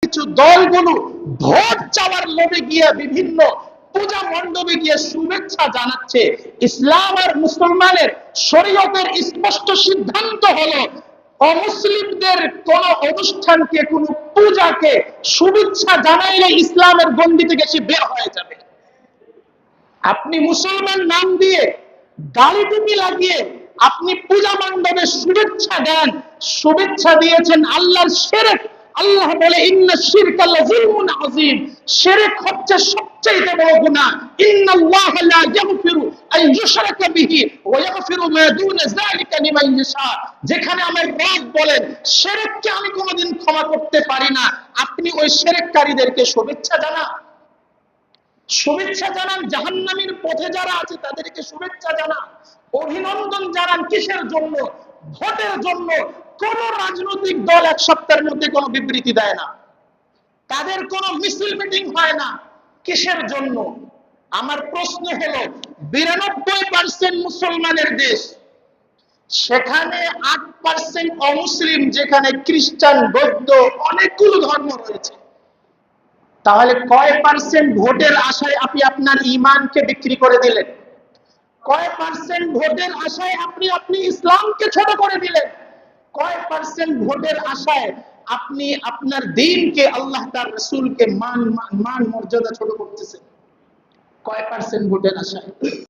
কিছু দলগুলো ভোট চাওয়ার লোভে গিয়ে বিভিন্ন পূজা মণ্ডপে গিয়ে শুভেচ্ছা জানাচ্ছে। ইসলাম আর মুসলমানের শরীয়তের স্পষ্ট সিদ্ধান্ত হলো অমুসলিমদের কোন অনুষ্ঠানকে, কোন পূজাকে শুভেচ্ছা জানাইলে ইসলামের গণ্ডি থেকে সে বের হয়ে যাবে। আপনি মুসলমান নাম দিয়ে দাড়ি টুপি লাগিয়ে আপনি পূজা মণ্ডপে শুভেচ্ছা দেন, শুভেচ্ছা দিয়েছেন আল্লাহর শিরক। আল্লাহ বলে ইন্না শিরকা লাযুলমুন আযীম, শিরক হচ্ছে সবচেয়ে বড় গুনাহ। ইন্নাল্লাহা লা ইয়াগফিরু আন ইউশরাকা বিহি ওয়া ইয়াগফিরু মা দুনা যালিকা লিমান ইয়াশা। যেখানে আমার রব বলেন শিরককে আমি কোনোদিন ক্ষমা করতে পারি না, আপনি ওই শিরককারীদেরকে শুভেচ্ছা জানান। শুভেচ্ছা জানান জাহান্নামীর পথে যারা আছে তাদেরকে শুভেচ্ছা জানান, অভিনন্দন জানান। কিসের জন্য? ভোটের জন্য। কোন রাজনৈতিক দল এক সপ্তাহের মধ্যে কোনো বিবৃতি দেয় না, তাদের কোনো মিছিল মিটিং হয় না। কিসের জন্য? আমার প্রশ্ন হলো 92% মুসলমানের দেশ, সেখানে 8% অমুসলিম, যেখানে খ্রিস্টান, বৌদ্ধ অনেকগুলো ধর্ম রয়েছে। তাহলে কয় পার্সেন্ট ভোটের আশায় আপনি আপনার ঈমানকে বিক্রি করে দিলেন? কয় পার্সেন্ট ভোটের আশায় আপনি ইসলামকে ছোট করে দিলেন? কয় পার্সেন্ট ভোটের আশায় আপনি আপনার দ্বীনকে, আল্লাহ তার রাসূলকে মান মর্যাদা ছোট করতেছেন? কয় পার্সেন্ট ভোটের আশায়?